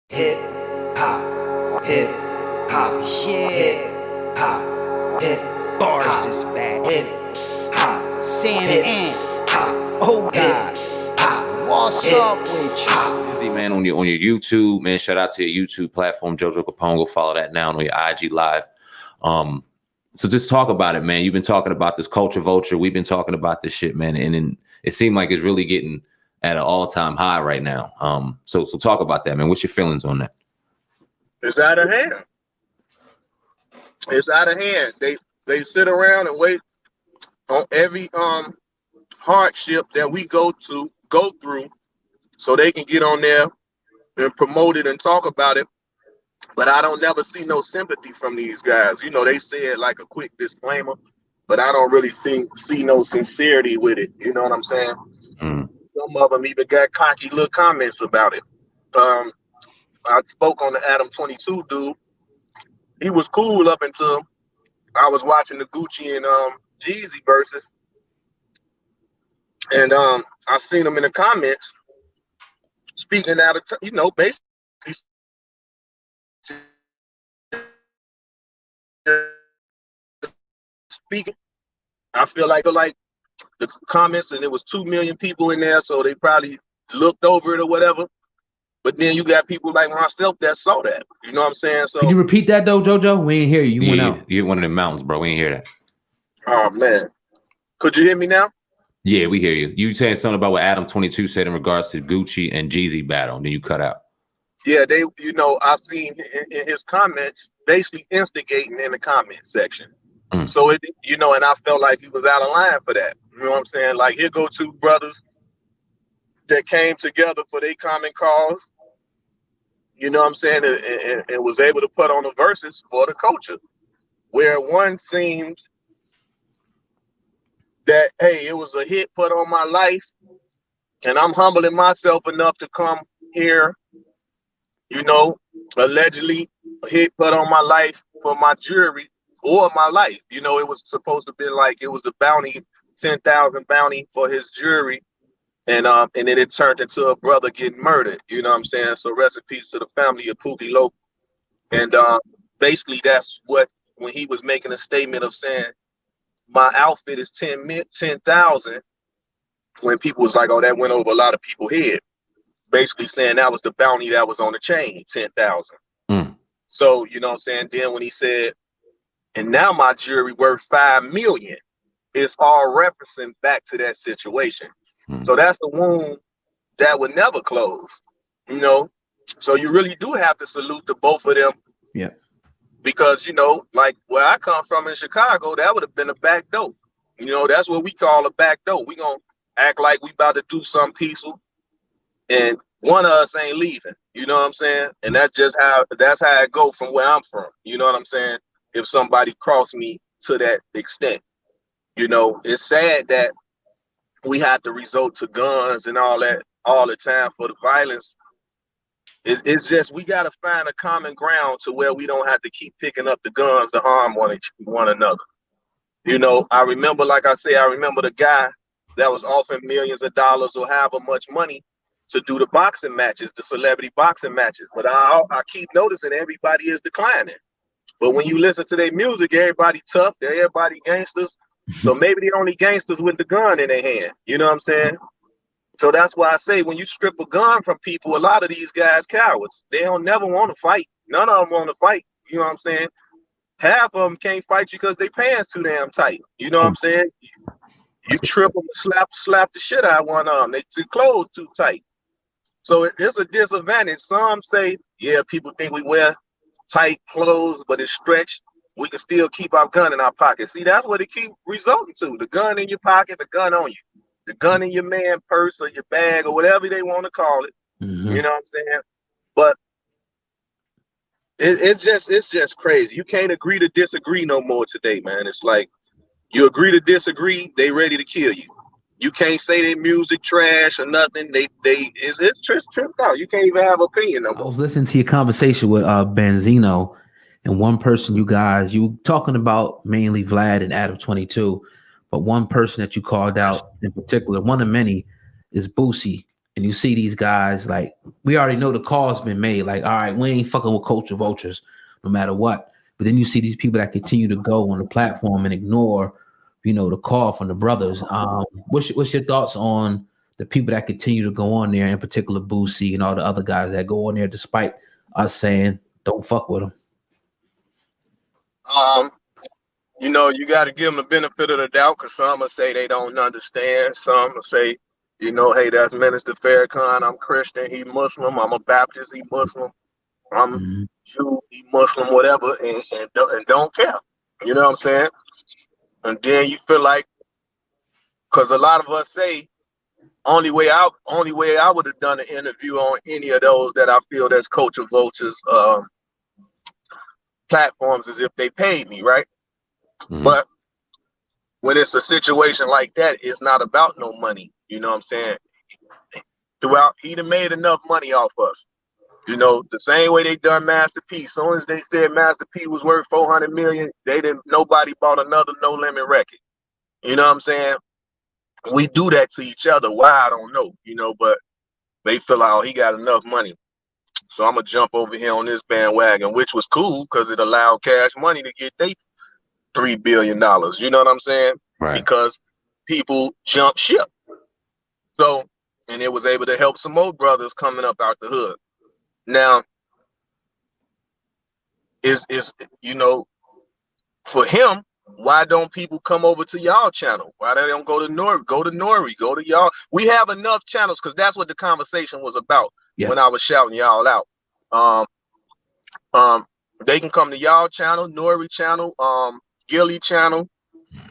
hip hop, hip hop, hip hop, hip Bars is back. hip hop, SamAnt O'God. What's hip up with you? Busy, man, on your YouTube, man. Shout out to your YouTube platform, JoJo Capone. Go follow that now on your IG live. So just talk about it, man. You've been talking about this culture vulture. We've been talking about this shit, man, and it seemed like it's really getting at an all-time high right now. So talk about that, man. What's your feelings on that? It's out of hand. It's out of hand. They sit around and wait on every hardship that we go through so they can get on there and promote it and talk about it. But I don't never see no sympathy from these guys. You know, they say it like a quick disclaimer, but I don't really see no sincerity with it. You know what I'm saying? Some of them even got cocky little comments about it. I spoke on the Adam 22 dude. He was cool up until I was watching the Gucci and Jeezy verses. And I seen him in the comments speaking out of basically speaking. I feel like the comments, and there was 2 million people in there, so they probably looked over it or whatever. But then you got people like myself that saw that. You know what I'm saying? So can you repeat that though, JoJo? We ain't hear you. You went out. You're one of the mountains, bro. We ain't hear that. Oh man. Could you hear me now? Yeah, we hear you. You saying something about what Adam 22 said in regards to Gucci and Jeezy battle, and then you cut out. Yeah, I seen in his comments basically instigating in the comment section. So and I felt like he was out of line for that. You know what I'm saying? Like, here go two brothers that came together for their common cause. You know what I'm saying? And was able to put on the verses for the culture, where one seems that, hey, it was a hit put on my life, and I'm humbling myself enough to come here, allegedly a hit put on my life for my jewelry or my life. It was supposed to be like it was the bounty, 10,000 bounty for his jewelry, and then it turned into a brother getting murdered. You know what I'm saying? So rest in peace to the family of Pookie Loc. And basically that's what, when he was making a statement of saying my outfit is 10,000, when people was like, oh, that went over a lot of people's head. Basically saying that was the bounty that was on the chain, 10,000. So, you know what I'm saying? Then when he said, and now my jewelry worth 5 million, it's all referencing back to that situation. So that's a wound that would never close, So you really do have to salute the both of them. Yeah. Because, like where I come from in Chicago, that would have been a back door. That's what we call a back door. We gonna act like we about to do something peaceful, and one of us ain't leaving. You know what I'm saying? And that's how it go from where I'm from. You know what I'm saying? If somebody crossed me to that extent, it's sad that we have to resort to guns and all that all the time for the violence. It's just, we got to find a common ground to where we don't have to keep picking up the guns to harm one another. I remember, like I say, the guy that was offering millions of dollars or however much money to do the boxing matches, the celebrity boxing matches. But I keep noticing everybody is declining. But when you listen to their music, everybody tough, everybody gangsters. So maybe the only gangsters with the gun in their hand. You know what I'm saying? So that's why I say, when you strip a gun from people, a lot of these guys cowards. They don't never want to fight. None of them want to fight. You know what I'm saying? Half of them can't fight you because their pants too damn tight. You know what I'm saying? You trip them, slap the shit out of one of them. Their clothes too tight. So it's a disadvantage. Some say, yeah, people think we wear tight clothes, but it's stretched. We can still keep our gun in our pocket. See, that's what it keep resulting to. The gun in your pocket, the gun on you. The gun in your man purse or your bag or whatever they want to call it. You know what I'm saying? But it's just crazy. You can't agree to disagree no more today, man. It's like, you agree to disagree, they ready to kill you. You can't say their music trash or nothing. It's tripped out. You can't even have opinion no more. I was listening to your conversation with Benzino, and one person you were talking about mainly Vlad and Adam 22, but one person that you called out in particular, one of many, is Boosie. and you see these guys, like, we already know the call's been made. Like, all right, we ain't fucking with culture vultures no matter what. But then you see these people that continue to go on the platform and ignore, the call from the brothers. What's your thoughts on the people that continue to go on there, in particular Boosie and all the other guys that go on there despite us saying don't fuck with them? You got to give them the benefit of the doubt, because some will say they don't understand. Some will say, hey, that's Minister Farrakhan. I'm Christian, he Muslim. I'm a Baptist, he Muslim. I'm Jew, he Muslim, whatever, and don't care. You know what I'm saying? And then you feel like, because a lot of us say, only way I would have done an interview on any of those that I feel that's culture vultures platforms is if they paid me, right? But when it's a situation like that, it's not about no money. You know what I'm saying? He done made enough money off us. The same way they done Master P. As soon as they said Master P was worth 400 million, nobody bought another No Limit record. You know what I'm saying? We do that to each other. Why, I don't know, but they feel like, oh, he got enough money. So I'm going to jump over here on this bandwagon, which was cool because it allowed Cash Money to get they $3 billion. You know what I'm saying? Right. Because people jump ship. So, and it was able to help some more brothers coming up out the hood. Now, for him, why don't people come over to y'all channel? Why they don't go to Nori? Go to y'all. We have enough channels, because that's what the conversation was about when I was shouting y'all out. They can come to y'all channel, Nori channel, Gilly channel,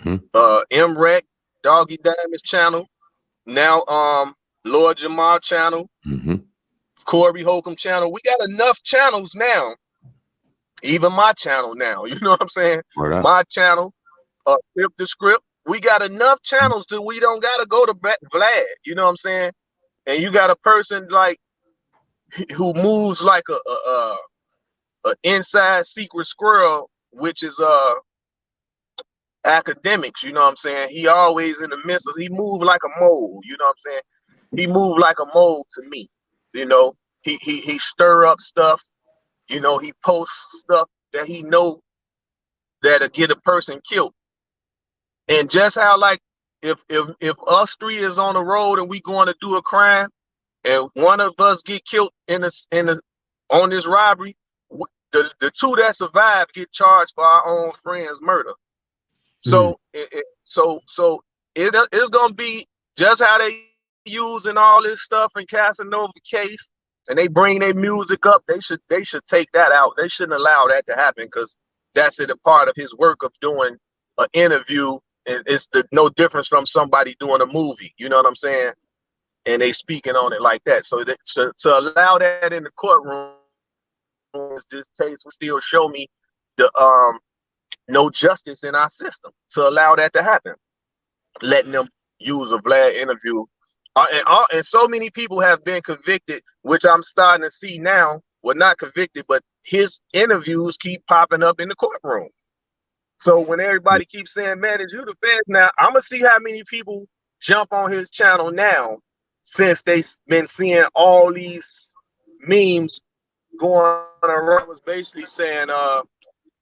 MREC, Doggy Diamond's channel, now Lord Jamal channel, Corey Holcomb channel. We got enough channels now. Even my channel now, you know what I'm saying? My channel, Flip the Script. We got enough channels that we don't gotta go to Vlad. You know what I'm saying? And you got a person like who moves like a inside secret squirrel, which is Akdademiks. You know what I'm saying? He always in the midst of. He moved like a mole. You know what I'm saying? He moved like a mole to me. He stir up stuff. He posts stuff that he know that'll get a person killed. And just how, like, if us three is on the road and we going to do a crime, and one of us get killed on this robbery, the two that survive get charged for our own friend's murder. So it's gonna be just how they using all this stuff in Casanova case. And they bring their music up, they should take that out. They shouldn't allow that to happen, because that's a part of his work of doing an interview, and it's no difference from somebody doing a movie. You know what I'm saying? And they speaking on it like that. So to allow that in the courtroom, this case will still show me the no justice in our system to allow that to happen. Letting them use a Vlad interview. And so many people have been convicted, which I'm starting to see now. Well, not convicted, but his interviews keep popping up in the courtroom. So when everybody keeps saying, man, it's you the feds now, I'm going to see how many people jump on his channel now, since they've been seeing all these memes going around. Was basically saying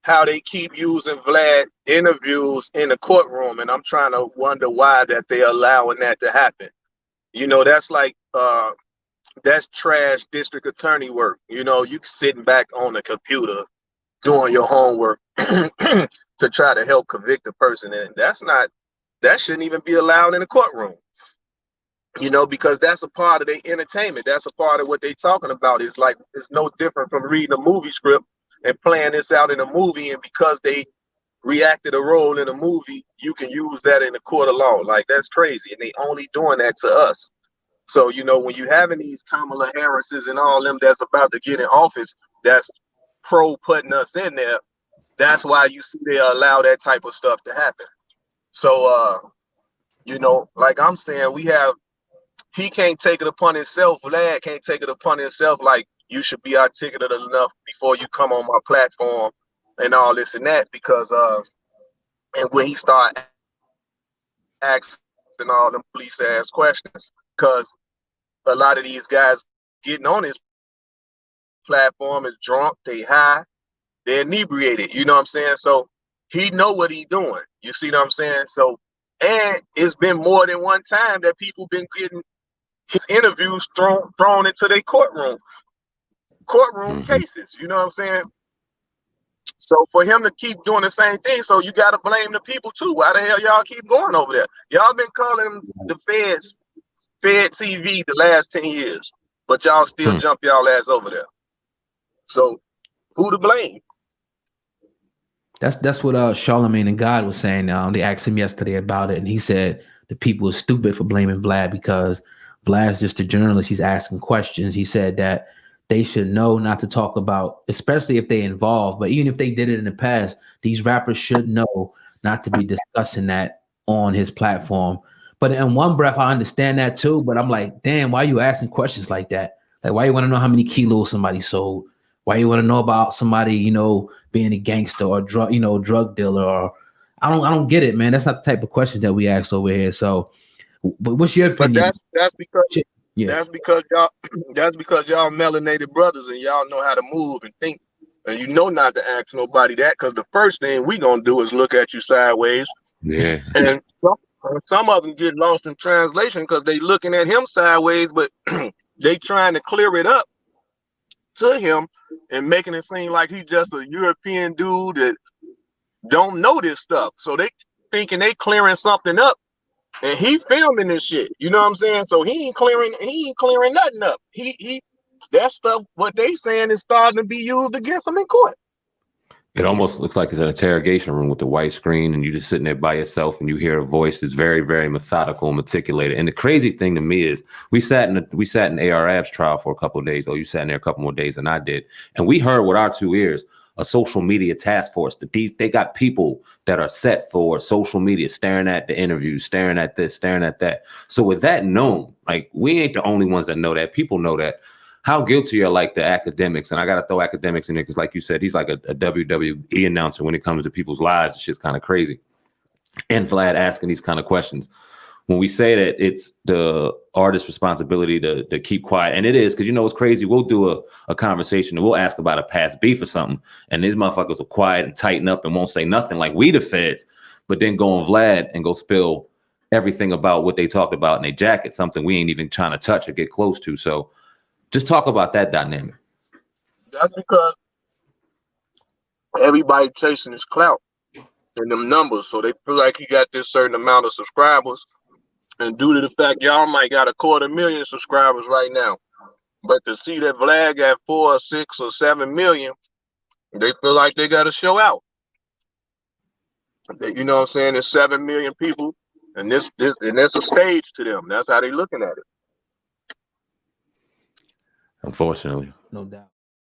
how they keep using Vlad interviews in the courtroom. And I'm trying to wonder why that they're allowing that to happen. That's like, that's trash district attorney work. You sitting back on the computer doing your homework to try to help convict a person. And that shouldn't even be allowed in the courtroom, because that's a part of their entertainment. That's a part of what they talking about. It's like, it's no different from reading a movie script and playing this out in a movie. And because they reacted a role in a movie, you can use that in the court of law. Like, that's crazy. And they only doing that to us. So, when you having these Kamala Harrises and all them that's about to get in office, that's pro putting us in there. That's why you see they allow that type of stuff to happen. So, like I'm saying, he can't take it upon himself. Vlad can't take it upon himself. Like, you should be articulate enough before you come on my platform and all this and that, because and when he start asking all them police ass questions, because a lot of these guys getting on his platform is drunk, they high, they're inebriated. You know what I'm saying? So he know what he doing. You see what I'm saying? So, and it's been more than one time that people been getting his interviews thrown into their courtroom cases. You know what I'm saying? So for him to keep doing the same thing, so you got to blame the people too. Why the hell y'all keep going over there? Y'all been calling them the Fed TV the last 10 years, but y'all still jump y'all ass over there. So who to blame? That's what Charlemagne and God was saying. They asked him yesterday about it, and he said the people are stupid for blaming Vlad because Vlad's just a journalist. He's asking questions. He said that they should know not to talk about, especially if they involved, but even if they did it in the past, these rappers should know not to be discussing that on his platform. But in one breath, I understand that too. But I'm like, damn, why are you asking questions like that? Like, why you want to know how many kilos somebody sold? Why you want to know about somebody, you know, being a gangster or drug dealer? Or I don't get it, man. That's not the type of questions that we ask over here. So, but what's your opinion? But that's because y'all melanated brothers and y'all know how to move and think, and you know not to ask nobody that, because the first thing we gonna do is look at you sideways. Yeah. And some of them get lost in translation because they looking at him sideways, but they trying to clear it up to him and making it seem like he's just a European dude that don't know this stuff. So they thinking they clearing something up, and he filming this shit. You know what I'm saying? So he ain't clearing nothing up. He that stuff, what they saying, is starting to be used against him in court. It almost looks like it's an interrogation room with the white screen, and you're just sitting there by yourself, and you hear a voice that's very, very methodical and meticulated. And the crazy thing to me is, we sat in AR Ab's trial for a couple of days. Oh, you sat in there a couple more days than I did, and we heard with our two ears a social media task force. They got people that are set for social media, staring at the interviews, staring at this, staring at that. So with that known, like, we ain't the only ones that know that. People know that. How guilty are like the Akdademiks? And I got to throw Akdademiks in there because, like you said, he's like a WWE announcer when it comes to people's lives. It's just kind of crazy. And Vlad asking these kind of questions. When we say that it's the artist's responsibility to keep quiet, and it is, because you know what's crazy? We'll do a conversation and we'll ask about a past beef or something, and these motherfuckers will quiet and tighten up and won't say nothing like we the feds, but then go on Vlad and go spill everything about what they talked about in their jacket, something we ain't even trying to touch or get close to. So just talk about that dynamic. That's because everybody chasing his clout and them numbers, so they feel like he got this certain amount of subscribers. And due to the fact y'all might got 250,000 subscribers right now, but to see that Vlad got 4 or 6 or 7 million, they feel like they got to show out. You know what I'm saying? There's 7 million people, and this and that's a stage to them. That's how they looking at it. Unfortunately. No doubt.